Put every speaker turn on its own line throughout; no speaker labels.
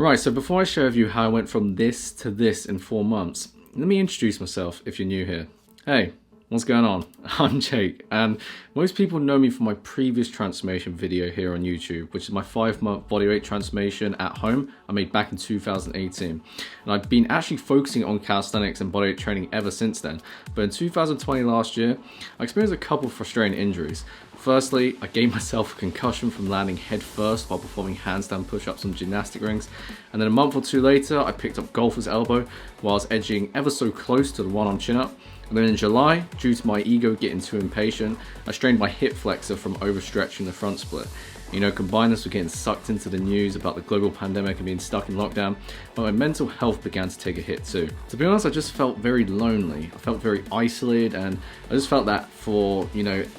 Right, so before I share with you how I went from this to this in 4 months, let me introduce myself if you're new here. Hey, what's going on? I'm Jake, and most people know me from my previous transformation video here on YouTube, which is my 5-month bodyweight transformation at home I made back in 2018. And I've been actually focusing on calisthenics and bodyweight training ever since then. But in 2020 last year, I experienced a couple of frustrating injuries. Firstly, I gave myself a concussion from landing head first while performing handstand push-ups on gymnastic rings. And then a month or two later, I picked up golfer's elbow while I was edging ever so close to the one-arm chin-up. And then in July, due to my ego getting too impatient, I strained my hip flexor from overstretching the front split. You know, combine this with getting sucked into the news about the global pandemic and being stuck in lockdown, but my mental health began to take a hit too. To be honest, I just felt very lonely. I felt very isolated, and I just felt that for,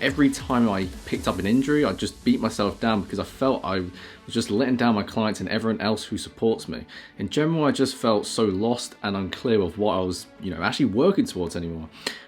every time I picked up an injury, I just beat myself down because I felt I was just letting down my clients and everyone else who supports me. In general, I just felt so lost and unclear of what I was, actually working towards anymore.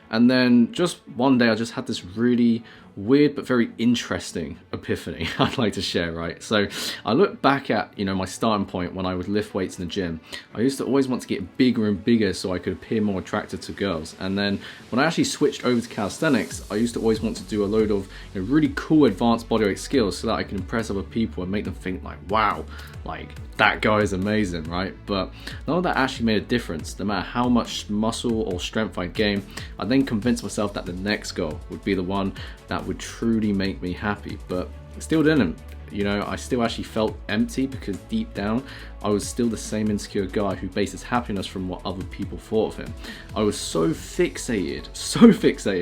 And then just one day I just had this really weird but very interesting epiphany I'd like to share, right? So I look back at, my starting point when I would lift weights in the gym. I used to always want to get bigger and bigger so I could appear more attractive to girls. And then when I actually switched over to calisthenics, I used to always want to do a load of really cool advanced bodyweight skills so that I can impress other people and make them think like, wow, like that guy is amazing, right? But none of that actually made a difference. No matter how much muscle or strength I gained, I then convinced myself that the next goal would be the one that would truly make me happy, but it still didn't. I still actually felt empty because deep down, I was still the same insecure guy who based his happiness from what other people thought of him. I was so fixated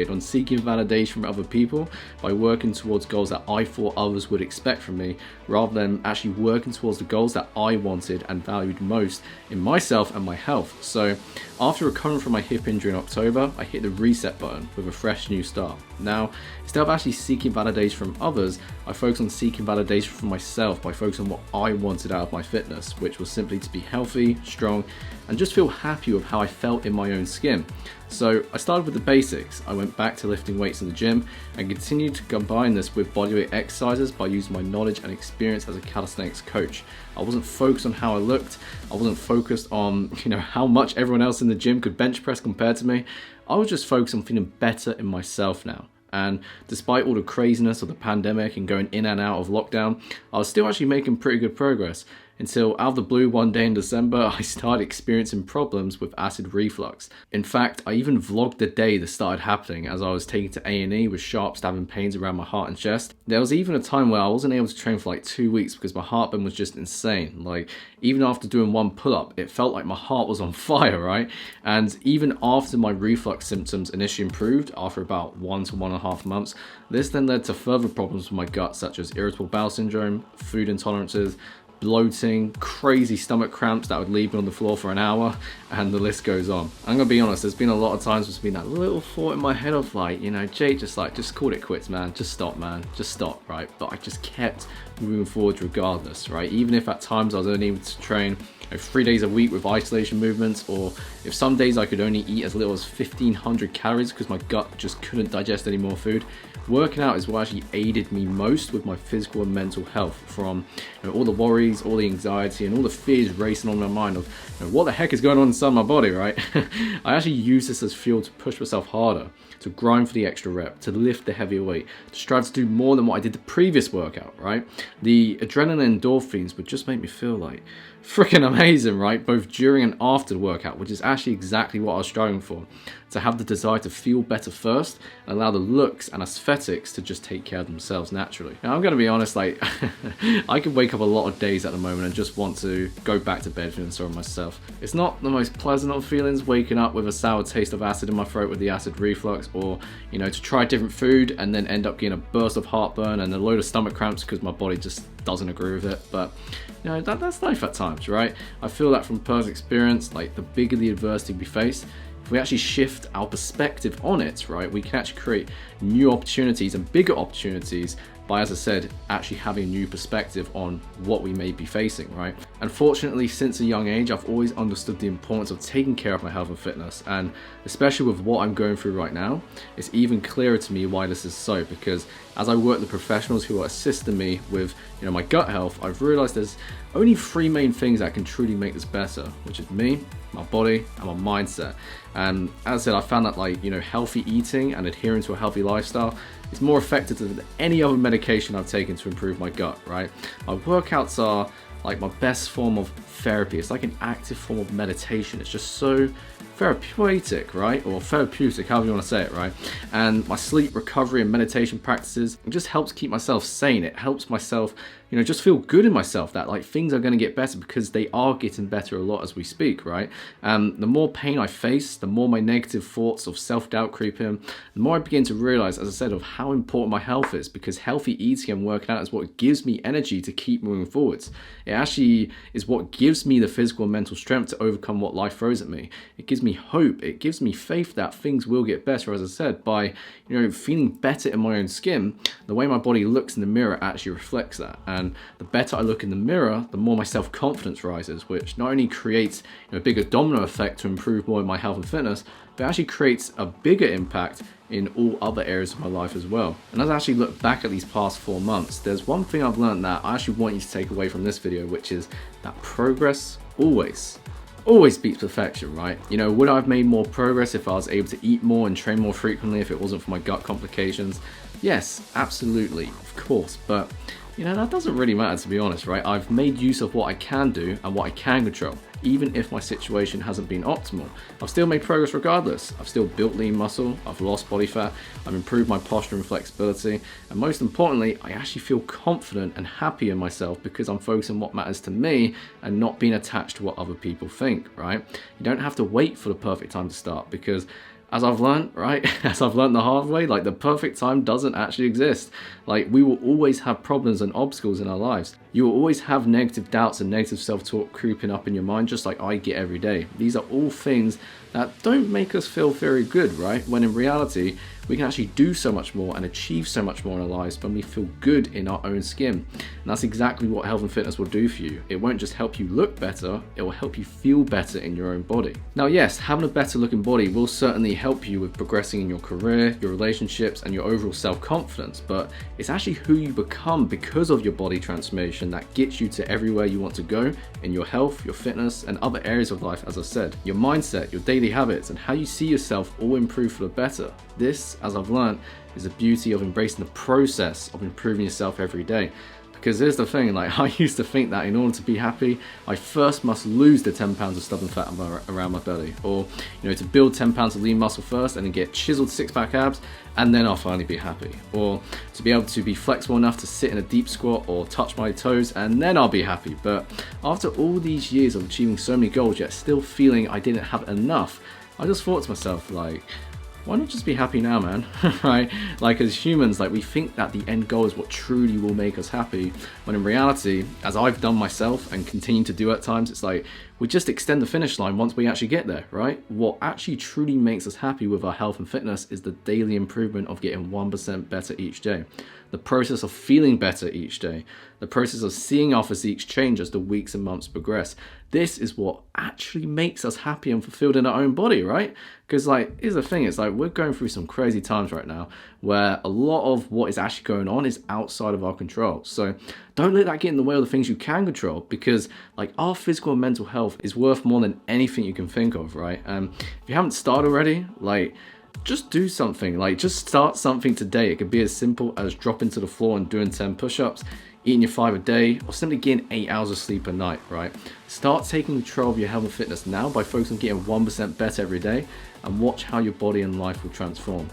on seeking validation from other people by working towards goals that I thought others would expect from me, rather than actually working towards the goals that I wanted and valued most in myself and my health. So after recovering from my hip injury in October, I hit the reset button with a fresh new start. Now, instead of actually seeking validation from others, I focused on seeking validation from myself by focusing on what I wanted out of my fitness, which was simply to be healthy, strong, and just feel happy with how I felt in my own skin. So I started with the basics. I went back to lifting weights in the gym and continued to combine this with bodyweight exercises by using my knowledge and experience as a calisthenics coach. I wasn't focused on how I looked. I wasn't focused on, how much everyone else in the gym could bench press compared to me. I was just focused on feeling better in myself now. And despite all the craziness of the pandemic and going in and out of lockdown, I was still actually making pretty good progress. Until out of the blue one day in December, I started experiencing problems with acid reflux. In fact, I even vlogged the day this started happening as I was taken to A&E with sharp stabbing pains around my heart and chest. There was even a time where I wasn't able to train for like 2 weeks because my heartburn was just insane. Like, even after doing one pull-up, it felt like my heart was on fire, right? And even after my reflux symptoms initially improved after about 1 to 1.5 months, this then led to further problems with my gut, such as irritable bowel syndrome, food intolerances, bloating, crazy stomach cramps that would leave me on the floor for an hour, and the list goes on. I'm gonna be honest, there's been a lot of times there's been that little thought in my head of like, Jake, just call it quits, man. Just stop, right? But I just kept moving forward regardless, right? Even if at times I was only able to train 3 days a week with isolation movements, or if some days I could only eat as little as 1,500 calories because my gut just couldn't digest any more food. Working out is what actually aided me most with my physical and mental health from all the worries, all the anxiety, and all the fears racing on my mind of what the heck is going on inside my body, right? I actually use this as fuel to push myself harder, to grind for the extra rep, to lift the heavier weight, to strive to do more than what I did the previous workout, right? The adrenaline and endorphins would just make me feel like freaking amazing, right? Both during and after the workout, which is actually exactly what I was striving for. To have the desire to feel better first and allow the looks and aesthetics to just take care of themselves naturally. Now, I'm gonna be honest, like, I could wake up a lot of days at the moment and just want to go back to bed feeling sorry for myself. It's not the most pleasant of feelings waking up with a sour taste of acid in my throat with the acid reflux, or, to try different food and then end up getting a burst of heartburn and a load of stomach cramps because my body just doesn't agree with it. But that's life at times, right? I feel that from personal experience, like the bigger the adversity we face, if we actually shift our perspective on it, right, we can actually create new opportunities and bigger opportunities by, as I said, actually having a new perspective on what we may be facing, right? Unfortunately, since a young age, I've always understood the importance of taking care of my health and fitness, and especially with what I'm going through right now, it's even clearer to me why this is so, because as I work with professionals who are assisting me with, my gut health, I've realized there's only three main things that can truly make this better, which is me, my body, and my mindset. And as I said, I found that healthy eating and adhering to a healthy lifestyle is more effective than any other medication I've taken to improve my gut, right? My workouts are like my best form of therapy. It's like an active form of meditation. It's just so therapeutic, right? Or therapeutic, however you want to say it, right? And my sleep, recovery, and meditation practices, it just helps keep myself sane. It helps myself, just feel good in myself that things are going to get better, because they are getting better a lot as we speak, right? The more pain I face, the more my negative thoughts of self-doubt creep in, the more I begin to realize, as I said, of how important my health is, because healthy eating and working out is what gives me energy to keep moving forwards. It actually is what gives me the physical and mental strength to overcome what life throws at me. It gives me hope. It gives me faith that things will get better, as I said, by feeling better in my own skin. The way my body looks in the mirror actually reflects that. And the better I look in the mirror, the more my self-confidence rises, which not only creates a bigger domino effect to improve more of my health and fitness, but actually creates a bigger impact in all other areas of my life as well. And as I actually look back at these past 4 months, there's one thing I've learned that I actually want you to take away from this video, which is that progress always beats perfection, right? Would I have made more progress if I was able to eat more and train more frequently if it wasn't for my gut complications? Yes, absolutely, of course, but that doesn't really matter, to be honest, right? I've made use of what I can do and what I can control. Even if my situation hasn't been optimal, I've still made progress regardless. I've still built lean muscle, I've lost body fat, I've improved my posture and flexibility, and most importantly, I actually feel confident and happy in myself because I'm focusing on what matters to me and not being attached to what other people think, right? You don't have to wait for the perfect time to start, because as I've learned, right, as I've learned the hard way, the perfect time doesn't actually exist. We will always have problems and obstacles in our lives. You will always have negative doubts and negative self-talk creeping up in your mind, just like I get every day. These are all things that don't make us feel very good, right? When in reality, we can actually do so much more and achieve so much more in our lives when we feel good in our own skin. And that's exactly what health and fitness will do for you. It won't just help you look better, it will help you feel better in your own body. Now, yes, having a better looking body will certainly help you with progressing in your career, your relationships, and your overall self-confidence, but it's actually who you become because of your body transformation that gets you to everywhere you want to go in your health, your fitness, and other areas of life, as I said. Your mindset, your daily habits, and how you see yourself all improve for the better. This, as I've learned, is the beauty of embracing the process of improving yourself every day. Because here's the thing, I used to think that in order to be happy, I first must lose the 10 pounds of stubborn fat around my belly. Or, to build 10 pounds of lean muscle first and then get chiseled six-pack abs, and then I'll finally be happy. Or to be able to be flexible enough to sit in a deep squat or touch my toes, and then I'll be happy. But after all these years of achieving so many goals, yet still feeling I didn't have enough, I just thought to myself, why not just be happy now, man? Right? As humans, we think that the end goal is what truly will make us happy, when in reality, as I've done myself and continue to do at times, it's we just extend the finish line once we actually get there, right? What actually truly makes us happy with our health and fitness is the daily improvement of getting 1% better each day. The process of feeling better each day. The process of seeing our physiques change as the weeks and months progress. This is what actually makes us happy and fulfilled in our own body, right? Because here's the thing, it's we're going through some crazy times right now where a lot of what is actually going on is outside of our control. So don't let that get in the way of the things you can control, because our physical and mental health is worth more than anything you can think of, right? If you haven't started already, just do something. Just start something today. It could be as simple as dropping to the floor and doing 10 push-ups, eating your 5 a day, or simply getting 8 hours of sleep a night, right? Start taking control of your health and fitness now by focusing on getting 1% better every day, and watch how your body and life will transform.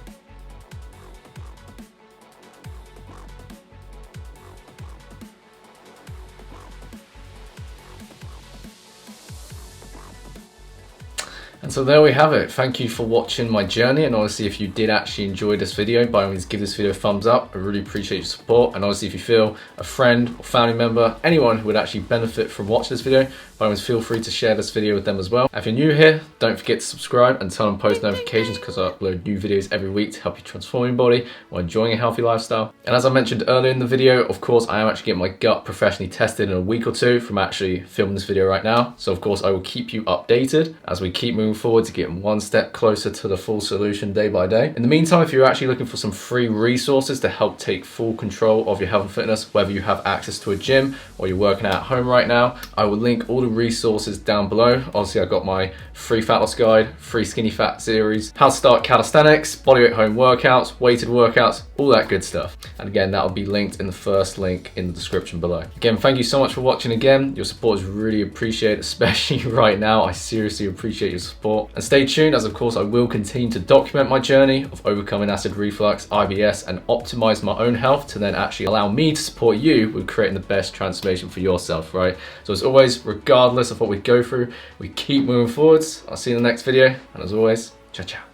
And so there we have it. Thank you for watching my journey, and honestly, if you did actually enjoy this video, by all means give this video a thumbs up. I really appreciate your support, and honestly, if you feel a friend or family member, anyone who would actually benefit from watching this video, by all means feel free to share this video with them as well. If you're new here, don't forget to subscribe and turn on post notifications because I upload new videos every week to help you transform your body while enjoying a healthy lifestyle. And as I mentioned earlier in the video, of course, I am actually getting my gut professionally tested in a week or two from actually filming this video right now. So of course, I will keep you updated as we keep moving forward to getting one step closer to the full solution day by day. In the meantime, if you're actually looking for some free resources to help take full control of your health and fitness, whether you have access to a gym or you're working out at home right now, I will link all the resources down below. Obviously, I've got my free fat loss guide, free skinny fat series, how to start calisthenics, bodyweight home workouts, weighted workouts, all that good stuff. And again, that will be linked in the first link in the description below. Again, thank you so much for watching again. Your support is really appreciated, especially right now. I seriously appreciate your support. And stay tuned, as of course I will continue to document my journey of overcoming acid reflux, IBS, and optimize my own health to then actually allow me to support you with creating the best transformation for yourself, right? So as always, regardless of what we go through, we keep moving forwards. I'll see you in the next video, and as always, ciao ciao.